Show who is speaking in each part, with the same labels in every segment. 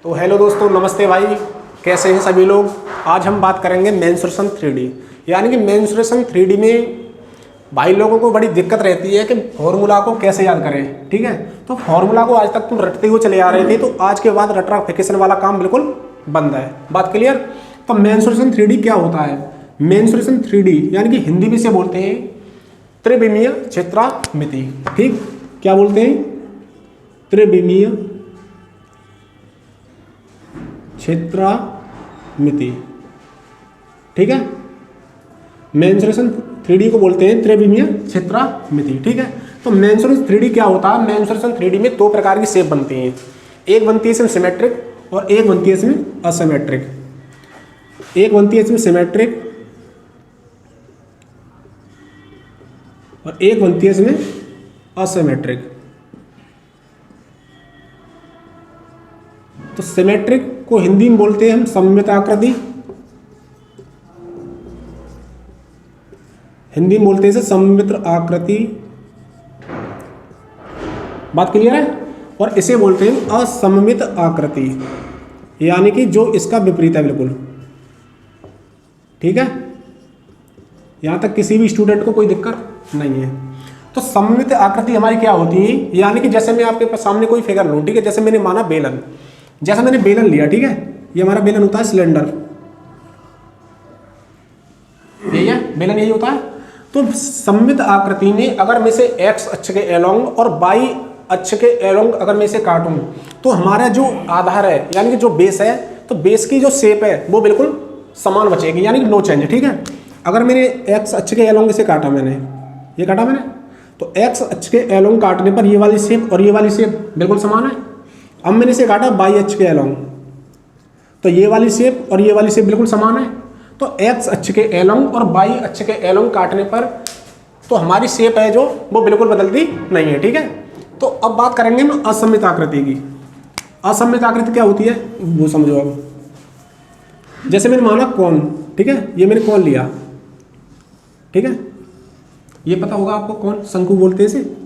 Speaker 1: तो हेलो दोस्तों, नमस्ते भाई। कैसे हैं सभी लोग। आज हम बात करेंगे मेंसुरेशन 3D। यानी कि मेंसुरेशन 3D में भाई लोगों को बड़ी दिक्कत रहती है कि फॉर्मूला को कैसे याद करें। ठीक है, तो फॉर्मूला को आज तक तुम रटते हुए चले आ रहे थे, तो आज के बाद रट्राफिकेशन वाला काम बिल्कुल बंद है। बात क्लियर। तो मेंसुरेशन 3D क्या होता है। मेंसुरेशन 3D यानी कि हिंदी में से बोलते हैं त्रिविमीय क्षेत्रामिति। ठीक, क्या बोलते हैं, त्रिविमीय क्षेत्रामिति। ठीक है, मेंसुरेशन 3D को बोलते हैं त्रिविमीय क्षेत्रामिति। ठीक है, तो मेंसुरेशन 3D क्या होता है। मेंसुरेशन 3D में दो प्रकार की शेप बनती हैं। एक बनती है इसमें सिमेट्रिक और एक बनती है इसमें असिमेट्रिक। एक बनती है इसमें सिमेट्रिक और एक बनती है इसमें असिमेट्रिक। तो सिमेट्रिक को हिंदी में बोलते हैं हम सममित आकृति। हिंदी में बोलते हैं इसे सममित आकृति। बात क्लियर है। और इसे बोलते हैं असममित आकृति, यानी कि जो इसका विपरीत है बिल्कुल। ठीक है, यहां तक किसी भी स्टूडेंट को कोई दिक्कत नहीं है। तो सममित आकृति हमारी क्या होती है, यानी कि जैसे मैं आपके सामने कोई फिगर लूं। ठीक है, जैसे मैंने माना बेलन, जैसा मैंने बेलन लिया। ठीक है, ये हमारा बेलन होता है सिलेंडर। यही है बेलन, यही होता है। तो सममित आकृति में अगर मैं इसे एक्स अक्ष के एलोंग और वाई अक्ष के एलोंग अगर मैं इसे काटूं, तो हमारा जो आधार है यानी कि जो बेस है, तो बेस की जो शेप है वो बिल्कुल समान बचेगी, यानी कि नो चेंज। ठीक है, अगर मैंने एक्स अक्ष के एलोंग इसे काटा, मैंने ये काटा मैंने, तो एक्स अक्ष के एलोंग काटने पर ये वाली शेप और ये वाली शेप बिल्कुल समान है। अब मैंने इसे काटा वाई अक्ष के एलोंग, तो ये वाली शेप और ये वाली शेप बिल्कुल समान है। तो एक्स अक्ष के एलोंग और वाई अक्ष के एलोंग काटने पर तो हमारी शेप है जो वो बिल्कुल बदलती नहीं है। ठीक है, तो अब बात करेंगे हम असममित आकृति की। असममित आकृति क्या होती है वो समझो। अब जैसे मैंने माना कोण। ठीक है, ये मैंने कोण लिया। ठीक है, ये पता होगा आपको, कोण शंकु बोलते हैं इसे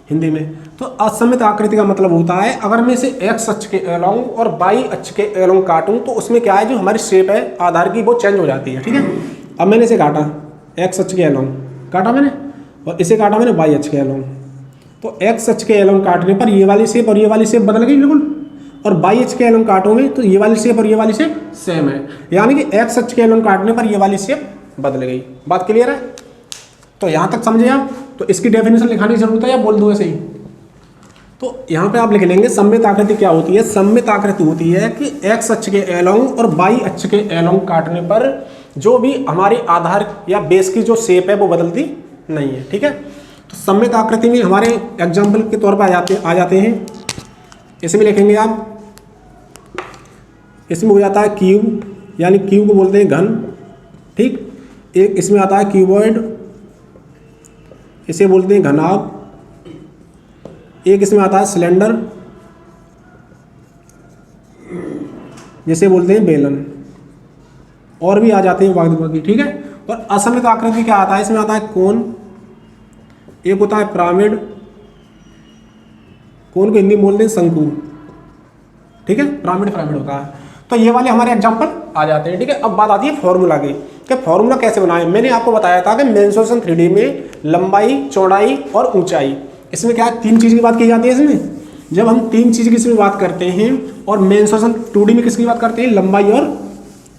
Speaker 1: हिंदी में। तो असममित आकृति का मतलब होता है अगर मैं इसे एक्स अक्ष के एलोंग और वाई अक्ष के एलोंग काटूं, तो उसमें क्या है, जो हमारी शेप है आधार की वो चेंज हो जाती है। ठीक है, अब मैंने इसे काटा एक्स अक्ष के एलोंग काटा मैंने, और इसे काटा मैंने वाई अक्ष के एलोंग। तो एक्स अक्ष के एलोंग काटने पर ये वाली शेप और ये वाली शेप बदल गई बिल्कुल, और वाई अक्ष के एलोंग काटोगे तो ये वाली शेप और ये वाली शेप सेम है, यानी कि एक्स अक्ष के एलोंग काटने पर ये वाली शेप बदल गई। बात क्लियर है। तो यहाँ तक समझे आप। तो इसकी डेफिनेशन लिखाने की जरूरत है या बोल दूँ ऐसे ही। तो यहाँ पे आप लिख लेंगे सममित आकृति क्या होती है। सममित आकृति होती है कि एक्स अक्ष के एलोंग और वाई अक्ष के एलोंग काटने पर जो भी हमारी आधार या बेस की जो शेप है वो बदलती नहीं है। ठीक है, तो सममित आकृति में हमारे एग्जाम्पल के तौर पर आ जाते हैं। इसमें लिखेंगे आप, इसमें हो जाता है क्यूब, यानी क्यूब को बोलते हैं घन। ठीक, एक इसमें आता है क्यूबॉइड, इसे बोलते हैं घनाभ। एक इसमें आता है सिलेंडर, जिसे बोलते हैं बेलन। और भी आ जाते हैं बाकी। ठीक है, और असममित आकृति क्या आता है, इसमें आता है कोण, एक होता है पिरामिड, कोण को हिंदी में बोलते हैं शंकु। ठीक है, पिरामिड होता है। तो ये वाले हमारे एग्जाम्पल आ जाते हैं। ठीक है, अब बात आती है फॉर्मूला की कि फॉर्मूला कैसे बनाए। मैंने आपको बताया था कि मेंसुरेशन 3D में लंबाई, चौड़ाई और ऊंचाई, इसमें क्या है, तीन चीज़ की बात की जाती है। इसमें जब हम तीन चीज़ की इसमें बात करते हैं, और मेंसुरेशन 2D में किसकी बात करते हैं, लंबाई और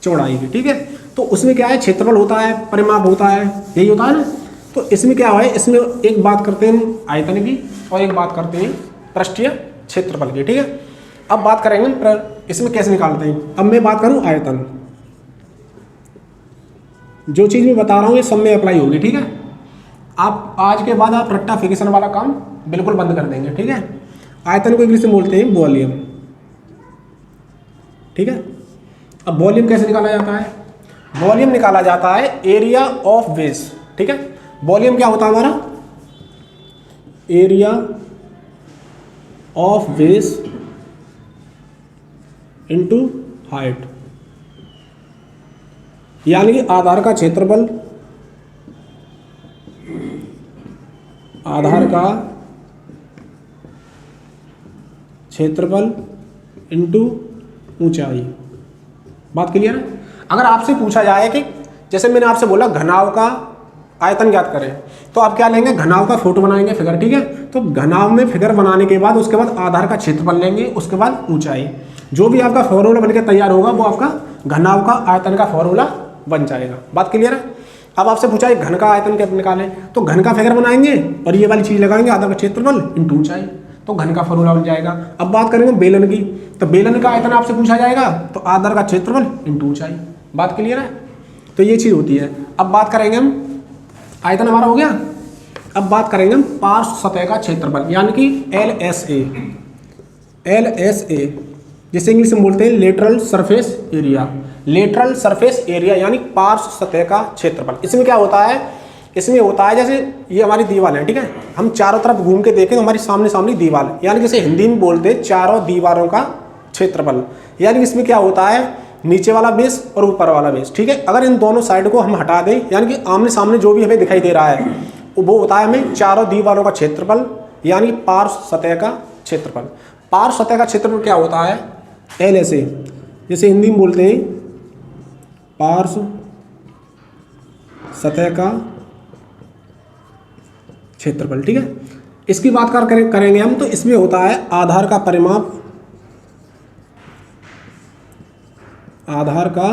Speaker 1: चौड़ाई की। ठीक है, तो उसमें क्या है, क्षेत्रफल होता है, परिमाप होता है, यही होता है ना। तो इसमें क्या है, इसमें एक बात करते हैं आयतन की और एक बात करते हैं पृष्ठीय क्षेत्रफल की। ठीक है, अब बात करेंगे इसमें कैसे निकालते हैं। अब मैं बात करूं आयतन, जो चीज़ मैं बता रहा हूँ ये सब में अप्लाई होगी। ठीक है, आप आज के बाद आप रट्टाफिकेशन वाला काम बिल्कुल बंद कर देंगे। ठीक है, आयतन को इंग्लिश में बोलते हैं वॉल्यूम। ठीक है, अब वॉल्यूम कैसे निकाला जाता है। वॉल्यूम निकाला जाता है एरिया ऑफ बेस। ठीक है, वॉल्यूम क्या होता है हमारा, area of base into height, यानी कि आधार का क्षेत्रफल, आधार का क्षेत्रफल इंटू ऊंचाई। बात क्लियर है। अगर आपसे पूछा जाए कि जैसे मैंने आपसे बोला घनाव का आयतन ज्ञात करें, तो आप क्या लेंगे, घनाव का फोटो बनाएंगे फिगर, ठीक है। तो घनाव में फिगर बनाने के बाद उसके बाद आधार का क्षेत्रफल लेंगे, उसके बाद ऊंचाई, जो भी आपका फॉर्मूला बनकर तैयार होगा वो आपका घनाव का आयतन का फॉर्मूला बन जाएगा। बात क्लियर है। अब आपसे पूछा है घन का आयतन कैसे निकालें, तो घन का फिगर बनाएंगे और ये वाली चीज लगाएंगे, आधार का क्षेत्रफल इंटू ऊंचाई, तो घन का फॉर्मूला बन जाएगा। अब बात करेंगे बेलन की, तो बेलन का आयतन आपसे पूछा जाएगा तो आधार का क्षेत्रफल इंटू ऊंचाई। बात क्लियर है। तो ये चीज होती है। अब बात करेंगे हम, आयतन हमारा हो गया। अब बात करेंगे हम पार्श्व सतह का क्षेत्रफल यानी कि LSA। LSA जिसे इंग्लिश में बोलते हैं lateral surface area. Lateral surface area यानी पार्श्व सतह का क्षेत्रफल। इसमें क्या होता है, इसमें होता है जैसे ये हमारी दीवार है, ठीक है, हम चारों तरफ घूम के देखें तो हमारी सामने सामने दीवार, यानी जैसे हिंदी में बोलते हैं चारों दीवारों का क्षेत्रफल। यानी इसमें क्या होता है, नीचे वाला बेस और ऊपर वाला बेस, ठीक है। अगर इन दोनों साइड को हम हटा दें, यानी कि आमने सामने जो भी हमें दिखाई दे रहा है वो होता है हमें चारों दीवारों का क्षेत्रफल, यानी पार्श्व सतह का क्षेत्रफल। पार्श्व सतह का क्षेत्रफल क्या होता है, LSA, जैसे हिंदी में बोलते हैं पार्श्व सतह का क्षेत्रफल, ठीक है। इसकी बात करेंगे हम, तो इसमें होता है आधार का परिमाप, आधार का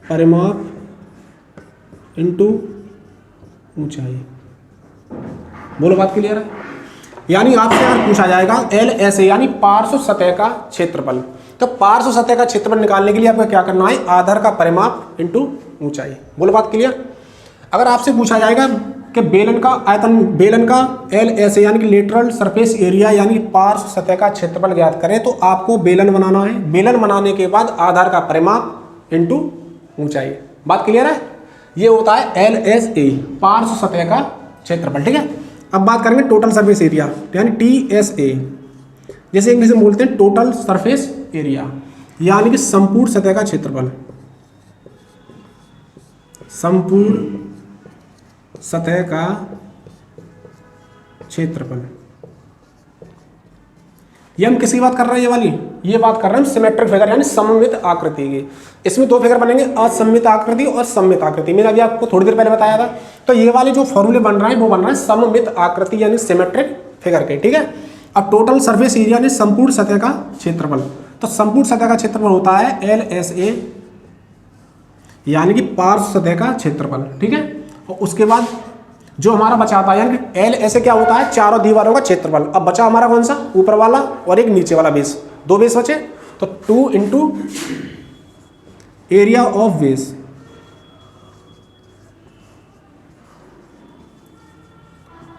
Speaker 1: परिमाप इंटू ऊंचाई। बोलो बात क्लियर है। यानी आपसे अगर पूछा जाएगा LSA यानी पार्श्व सतह का क्षेत्रफल, तो पार्श्व सतह का क्षेत्रफल निकालने के लिए आपको क्या करना है, आधार का परिमाप इंटू ऊंचाई। बोलो बात क्लियर। अगर आपसे पूछा जाएगा कि बेलन का आयतन, बेलन का LSA यानी कि लेटरल सरफेस एरिया यानी पार्श्व सतह का क्षेत्रफल ज्ञात करें, तो आपको बेलन बनाना है। बेलन बनाने के बाद आधार का परिमाप इंटू ऊंचाई। बात क्लियर है। ये होता है LSA पार्श्व सतह का क्षेत्रफल, ठीक है। अब बात करेंगे टोटल सरफेस एरिया यानी TSA, जैसे इंग्लिश में बोलते हैं टोटल सरफेस एरिया, यानी कि संपूर्ण सतह का क्षेत्रफल, संपूर्ण सतह का क्षेत्रफल। ये हम किसकी बात कर रहे हैं, ये वाली, ये बात कर रहे हैं सिमेट्रिक फिगर यानी सममित आकृति की। इसमें दो फिगर बनेंगे, असममित आकृति और सममित आकृति। मैंने अभी आपको थोड़ी देर पहले बताया था। तो ये वाले जो फॉर्मूले बन रहे हैं वो बन रहे हैं सममित आकृति यानी सिमेट्रिक फिगर के, ठीक है। अब टोटल सरफेस एरिया यानी संपूर्ण सतह का क्षेत्रफल, तो संपूर्ण सतह का क्षेत्रफल होता है LSA यानी कि पार्श्व सतह का क्षेत्रफल, ठीक है। और उसके बाद जो हमारा बचा आता है यानी कि LSA क्या होता है, चारों दीवारों का क्षेत्रफल। अब बचा हमारा कौन सा, ऊपर वाला और एक नीचे वाला बेस, दो बेस बचे, तो 2 into area of base,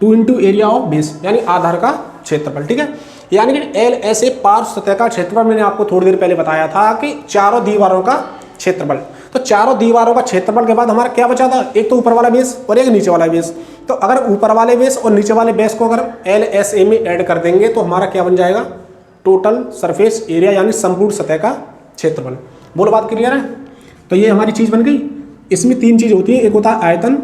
Speaker 1: 2 into area of base यानी आधार का क्षेत्रफल, ठीक है। यानी कि LSA पार्श्व सतह का क्षेत्रफल मैंने आपको थोड़ी देर पहले बताया था कि चारों दीवारों का क्षेत्रफल। तो चारों दीवारों का क्षेत्रफल के बाद हमारा क्या बचा था, एक तो ऊपर वाला बेस और एक नीचे वाला बेस। तो अगर ऊपर वाले बेस और नीचे वाले बेस को अगर LSA में ऐड कर देंगे तो हमारा क्या बन जाएगा, टोटल सरफेस एरिया यानी संपूर्ण सतह का क्षेत्रफल। बोलो बात क्लियर है। तो ये हमारी चीज बन गई। इसमें तीन चीज होती है, एक होता है आयतन,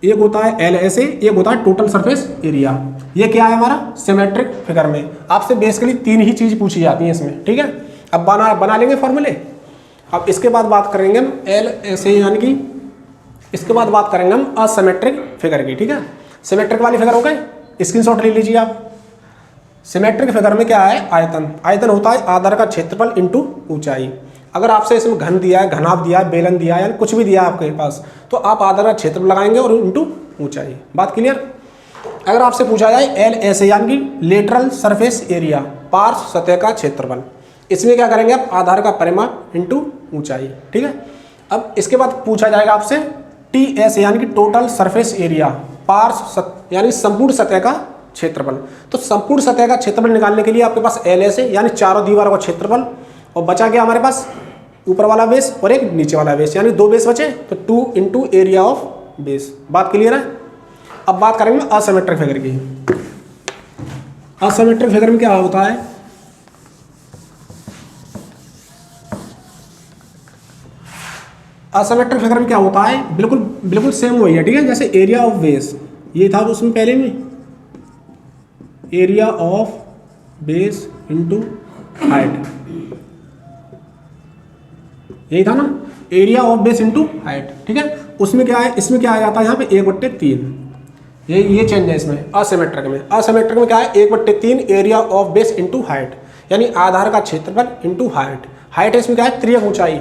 Speaker 1: एक होता है LSA, एक होता है टोटल सरफेस एरिया। ये क्या है हमारा सिमेट्रिक फिगर में आपसे बेसिकली तीन ही चीज पूछी जाती है इसमें, ठीक है। अब बना लेंगे फॉर्मूले। अब इसके बाद बात करेंगे हम LSA यानी कि इसके बाद बात करेंगे हम असिमेट्रिक फिगर की, ठीक है। सिमेट्रिक वाली फिगर हो गई, स्क्रीनशॉट ले लीजिए आप। सिमेट्रिक फिगर में क्या है, आयतन। आयतन होता है आधार का क्षेत्रफल इंटू ऊंचाई। अगर आपसे इसमें घन दिया है, घनाभ दिया है, बेलन दिया है, यानी कुछ भी दिया है आपके पास, तो आप आधार का क्षेत्रफल लगाएंगे और इंटू ऊंचाई। बात क्लियर। अगर आपसे पूछा जाए LSA यानी कि लेटरल सरफेस एरिया पार्श्व सतह का क्षेत्रफल, इसमें क्या करेंगे आप, आधार का परिमाप इंटू ऊंचाई, ठीक है। अब इसके बाद पूछा जाएगा आपसे TSA यानी कि टोटल सरफेस एरिया पार्श्व यानी संपूर्ण सतह का क्षेत्रफल। तो संपूर्ण सतह का क्षेत्रफल निकालने के लिए आपके पास LSA यानी चारों दीवारों का क्षेत्रफल, और बचा गया हमारे पास ऊपर वाला बेस और एक नीचे वाला बेस, यानी दो बेस बचे, तो 2 इंटू एरिया ऑफ बेस। बात क्लियर है। अब बात करेंगे असिमेट्रिक फिगर की। असिमेट्रिक फिगर में क्या होता है, असिमेट्रिक फिगर में क्या होता है, बिल्कुल सेम वही है, ठीक है। जैसे एरिया ऑफ बेस ये था उसमें पहले में, area of base into height, यही था ना, area of base into height, ठीक है। उसमें क्या है, इसमें क्या आ जाता है यहाँ पे 1/3, ये चेंज है इसमें असिमेट्रिक में। असिमेट्रिक में क्या है, 1/3 area of base into height, यानी आधार का क्षेत्रफल इंटू हाइट। हाइट इसमें क्या है, त्रियक ऊंचाई।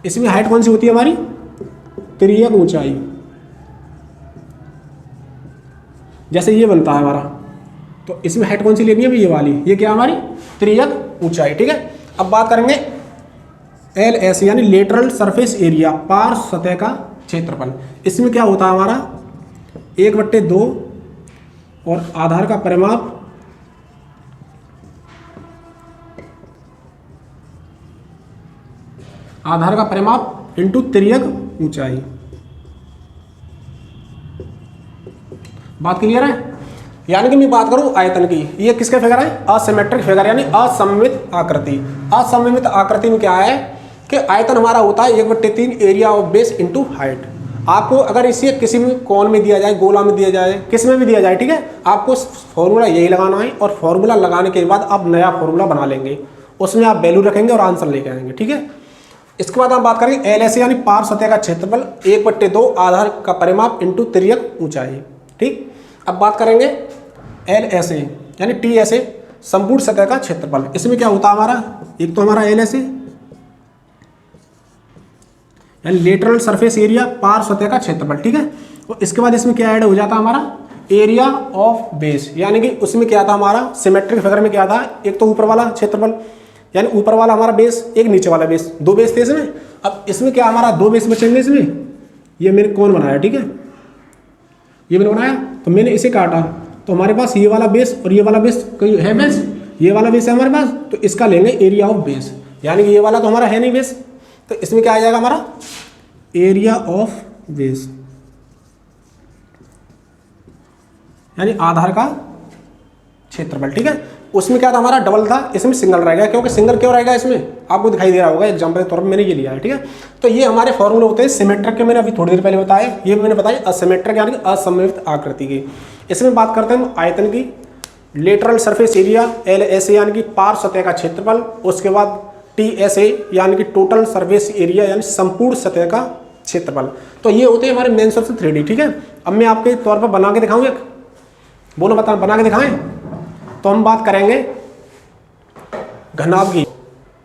Speaker 1: इसमें हाइट कौन सी होती है हमारी, त्रियक ऊंचाई। जैसे ये बनता है हमारा, तो इसमें हाइट कौन सी लेनी है, ये वाली, ये क्या हमारी त्रियक ऊंचाई, ठीक है। अब बात करेंगे LS यानी लेटरल सरफेस एरिया, पार्श्व सतह का क्षेत्रफल। इसमें क्या होता है हमारा 1/2 और आधार का परिमाप इंटू त्रियक ऊंचाई। बात क्लियर है। यानी कि मैं बात करूं आयतन की, ये किसके फिगर है, असिमेट्रिक फिगर यानी असममित आकृति। असममित आकृति में क्या है कि आयतन हमारा होता है 1/3 area of base into height. आपको अगर इसे किसी भी कोण में दिया जाए, गोला में दिया जाए, किस में भी दिया जाए, ठीक है, आपको फॉर्मूला यही लगाना है और फॉर्मूला लगाने के बाद आप नया फॉर्मूला बना लेंगे, उसमें आप वैल्यू रखेंगे और आंसर लेके आएंगे, ठीक है। इसके बाद हम बात करेंगे LS यानी पार्श्व सतह का क्षेत्रफल 1/2 आधार का परिमाप इंटू त्रियक ऊंचाई, ठीक। अब बात करेंगे LSA यानी TSA संपूर्ण सतह का क्षेत्रफल। इसमें क्या होता है हमारा, एक तो हमारा LSA यानी लेटरल सरफेस एरिया, पार्श्व सतह का क्षेत्रफल, ठीक है। और इसके बाद इसमें क्या ऐड हो जाता है हमारा एरिया ऑफ बेस, यानी कि उसमें क्या था हमारा सिमेट्रिक फिगर में क्या था, एक तो ऊपर वाला क्षेत्रफल यानी ऊपर वाला हमारा बेस, एक नीचे वाला बेस, 2 बेस थे इसमें। अब इसमें क्या हमारा 2 बेस बचेंगे इसमें, ये मैंने कौन बनाया, ठीक है, ये मैंने बनाया, तो मैंने इसे काटा, तो हमारे पास ये वाला बेस और ये वाला बेस कोई है बेस, ये वाला बेस है हमारे पास, तो इसका लेंगे एरिया ऑफ बेस, यानी कि ये वाला तो हमारा है नहीं बेस, तो इसमें क्या आ जाएगा हमारा एरिया ऑफ बेस यानी आधार का क्षेत्रफल, ठीक है। उसमें क्या था हमारा डबल था, इसमें सिंगल रहेगा, क्योंकि सिंगल क्यों रहेगा इसमें आपको दिखाई दे रहा होगा एग्जाम्पल के तौर पर मैंने ये लिया है, ठीक है। तो ये हमारे फॉर्मूले होते हैं सिमेट्रिक के, मैंने अभी थोड़ी देर पहले बताया, ये मैंने बताया असिमेट्रिक यानी कि असममित आकृति की। इसमें बात करते हैं हम आयतन की, लेटरल सरफेस एरिया LSA यानी कि पार्श्व सतह का क्षेत्रफल, उसके बाद TSA यानी कि टोटल सरफेस एरिया यानी संपूर्ण सतह का क्षेत्रफल। तो ये होते हैं हमारे मेन सोर्स 3D, ठीक है। अब मैं आपके तौर पर बना के दिखाऊं, एक बोलो बना के दिखाएं। तो हम बात करेंगे घनाभ की,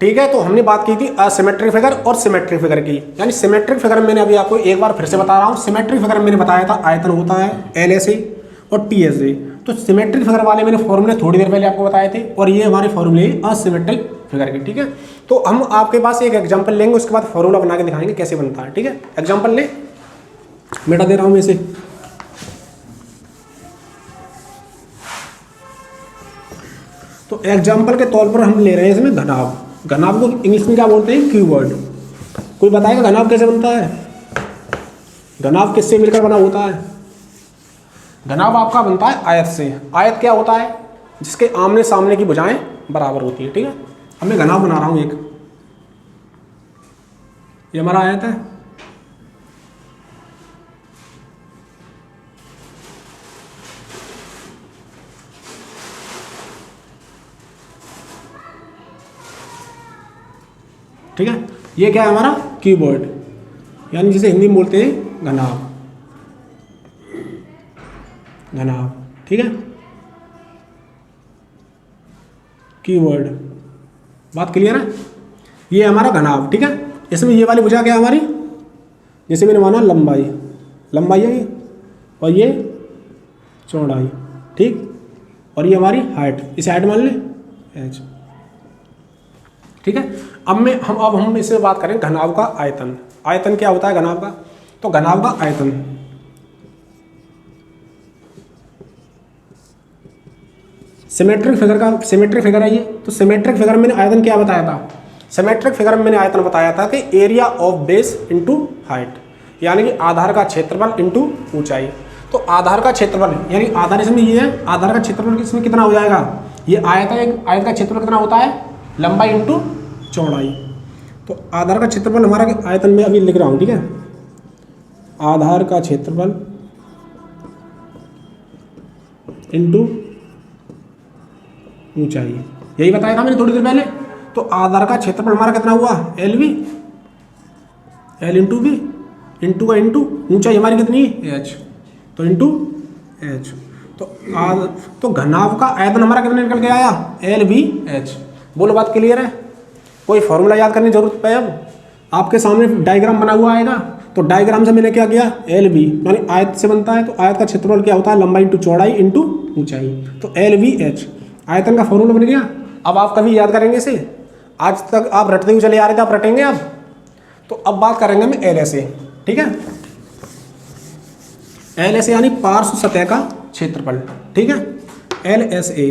Speaker 1: ठीक है। तो हमने बात की थी असिमेट्रिक फिगर और सिमेट्रिक फिगर की, यानी सिमेट्रिक फिगर मैंने अभी आपको एक बार फिर से बता रहा हूँ। सिमेट्रिक फिगर मैंने बताया था आयतन होता है LSA और TSA, तो सिमेट्रिक फिगर वाले मैंने फॉर्मूले थोड़ी देर पहले आपको बताए थे, और ये हमारे फॉर्मूले असिमेट्रिक फिगर के, ठीक है। तो हम आपके पास एक एग्जाम्पल लेंगे, उसके बाद फॉर्मूला बना के दिखाएंगे कैसे बनता है, ठीक है। एग्जाम्पल ले, बेटा दे रहा हूँ मैं इसे। तो एग्जाम्पल के तौर पर हम ले रहे हैं इसमें घनाभ। घनाभ को इंग्लिश में क्या बोलते हैं, क्यूबॉइड। कोई बताएगा घनाभ कैसे बनता है, घनाभ किससे मिलकर बना होता है। घनाभ आपका बनता है आयत से। आयत क्या होता है, जिसके आमने सामने की भुजाएं बराबर होती है, ठीक है। अब मैं घनाभ बना रहा हूं एक, ये हमारा आयत है, ठीक है। ये क्या है हमारा क्यूबॉइड, यानी जिसे हिंदी में बोलते हैं घनाभ, घनाभ, ठीक है, क्यूबॉइड। बात क्लियर है। ये हमारा घनाभ, ठीक है। इसमें ये वाली भुजा क्या है हमारी, जैसे मैंने माना लंबाई, लंबाई है ये, और ये चौड़ाई, ठीक, और ये हमारी हाइट, इसे हाइट मान लें h, ठीक है। अब हम इससे बात करें घनाभ का आयतन। आयतन क्या होता है घनाभ का, तो घनाभ का आयतन सिमेट्रिक फिगर है ये। तो सिमेट्रिक फिगर में मैंने आयतन क्या बताया था, सिमेट्रिक फिगर में मैंने आयतन बताया था कि area of base into height, यानी कि आधार का क्षेत्रफल इंटू ऊंचाई। तो आधार का क्षेत्रफल यानी आधार इसमें ये है, आधार का क्षेत्रफल इसमें कितना हो जाएगा, ये आयत है, आयत का क्षेत्रफल कितना होता है, लंबाई इंटू चौड़ाई। तो आधार का क्षेत्रफल हमारा आयतन में अभी लिख रहा हूँ, ठीक है, आधार का क्षेत्रफल इंटू ऊंचाई, यही बताया था मैंने थोड़ी देर पहले। तो आधार का क्षेत्रफल हमारा कितना हुआ LV, L into B, into का इंटू, ऊंचाई हमारी कितनी है h, तो इंटू h। तो घनाभ का आयतन हमारा कितना निकल के आया एल बी एच। बोलो बात क्लियर है? कोई फॉर्मूला याद करने की जरूरत है? अब आपके सामने डायग्राम बना हुआ आएगा, तो डायग्राम से मैंने क्या किया, एल बी यानी आयत से बनता है, तो आयत का क्षेत्रफल क्या होता है, लंबाई इंटू चौड़ाई इंटू ऊंचाई, तो एल बी एच आयतन का फॉर्मूला बन गया। अब आप कभी याद करेंगे इसे, आज तक आप रटते हुए चले आ रहे थे, आप रटेंगे अब। तो अब बात करेंगे हम एल एस ए, ठीक है। एल एस ए यानी पार्श्व सतह का क्षेत्रफल, ठीक है। एल एस ए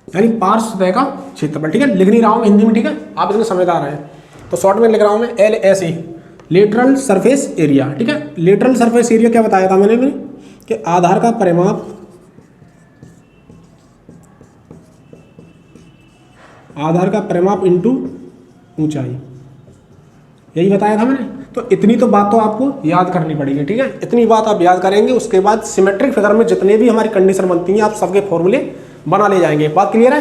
Speaker 1: यानी पार्श्व सतह का क्षेत्रफल, ठीक है। लिख नहीं रहा हूँ हिंदी में, ठीक है, आप इसमें समझदार हैं, तो शॉर्ट में लिख रहा हूँ मैं L S A, lateral surface area, ठीक है। लेटरल सरफेस एरिया क्या बताया था मैंने कि आधार का परिमाप, आधार का परिमाप इंटू ऊंचाई, यही बताया था मैंने। तो इतनी तो बात तो आपको याद करनी पड़ेगी, ठीक है। इतनी बात आप याद करेंगे, उसके बाद सिमेट्रिक फिगर में जितने भी हमारी कंडीशन बनती हैं आप सबके फॉर्मूले बना ले जाएंगे। बात क्लियर है?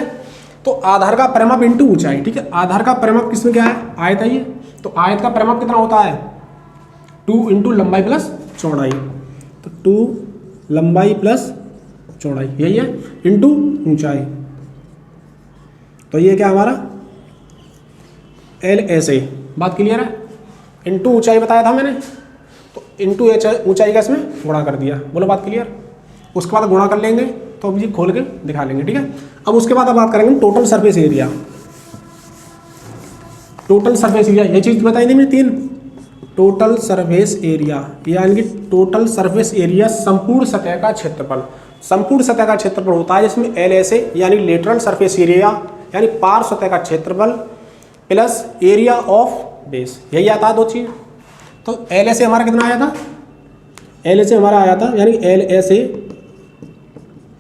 Speaker 1: तो आधार का परिमाप इंटू ऊंचाई, ठीक है। आधार का परिमाप किसमें क्या है, आयत है ये, तो आयत का परिमाप कितना होता है 2 इंटू लंबाई प्लस चौड़ाई, तो 2 लंबाई प्लस चौड़ाई यही है इंटू ऊंचाई, तो ये क्या हमारा एल एस ए। बात क्लियर है? इंटू ऊंचाई बताया था मैंने, तो इंटू ऊंचाई का इसमें गुणा कर दिया। बोलो बात क्लियर? उसके बाद गुणा कर लेंगे, तो अब ये खोल के दिखा लेंगे, ठीक है। अब उसके बाद अब बात करेंगे total surface area. Total surface area ये चीज़ बताई थी मैंने 3, टोटल सरफेस एरिया यानी कि टोटल सरफेस एरिया संपूर्ण सतह का क्षेत्रफल। संपूर्ण सतह का क्षेत्रफल होता है जिसमें एल एस ए यानी लेटरल सरफेस एरिया यानी पार्श्व सतह का क्षेत्रफल प्लस एरिया ऑफ बेस, यही आता है 2 चीज़। तो एल एस ए हमारा कितना आया था, एल एस ए हमारा आया था यानी L S A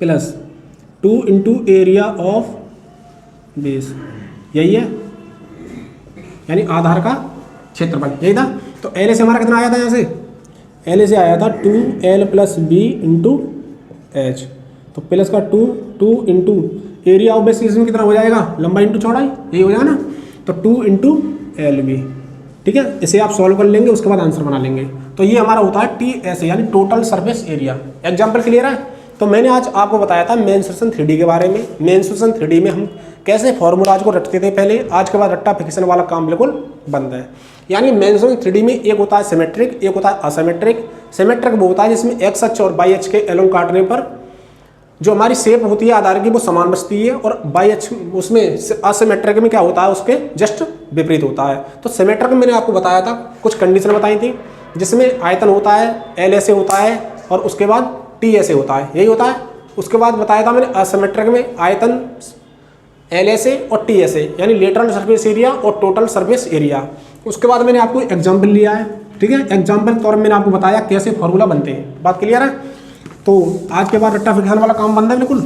Speaker 1: plus 2 into area of base, यही है यानी आधार का क्षेत्रफल, यही था। तो एल एस ए हमारा कितना आया था, यहाँ से एल एस ए आया था 2L plus B into H, तो प्लस का 2 इंटू एरिया ऑफ बेस इसमें कितना हो जाएगा, लंबाई इंटू चौड़ाई, यही हो जाएगा ना, तो 2 इंटू एल बी, ठीक है। इसे आप सॉल्व कर लेंगे, उसके बाद आंसर बना लेंगे। तो ये हमारा होता है टी एस ए यानी total surface area. Example clear है? तो मैंने आज आपको बताया था मेंसुरेशन 3D के बारे में। मेंसुरेशन 3D में हम कैसे फॉर्मूलाज को रटते थे पहले, आज के बाद रट्टा फिक्सन वाला काम बिल्कुल बंद है। यानी मेंसुरेशन 3D में एक होता है सिमेट्रिक, एक होता है असिमेट्रिक। सिमेट्रिक वो होता है जिसमें एक्स अक्ष और वाई अक्ष के एलोंग काटने पर जो हमारी शेप होती है आधार की वो समान बचती है, और वाई अक्ष उसमें असिमेट्रिक में क्या होता है उसके जस्ट विपरीत होता है। तो सिमेट्रिक में मैंने आपको बताया था, कुछ कंडीशन बताई थी, जिसमें आयतन होता है एल एस ए होता है और उसके बाद टी एस ए होता है, यही होता है। उसके बाद बताया था मैंने असिमेट्रिक में आयतन एल एस ए और टी एस ए यानी लेटरल सरफेस एरिया और टोटल सरफेस एरिया। उसके बाद मैंने आपको एग्जाम्पल लिया है, ठीक है। एग्जाम्पल के तौर में मैंने आपको बताया कैसे फॉर्मूला बनते हैं। बात क्लियर है? तो आज के बाद रट्टा फिक्सान वाला काम बंद है बिल्कुल।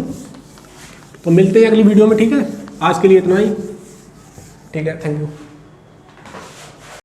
Speaker 1: तो मिलते हैं अगली वीडियो में, ठीक है। आज के लिए इतना ही, ठीक है, थैंक यू।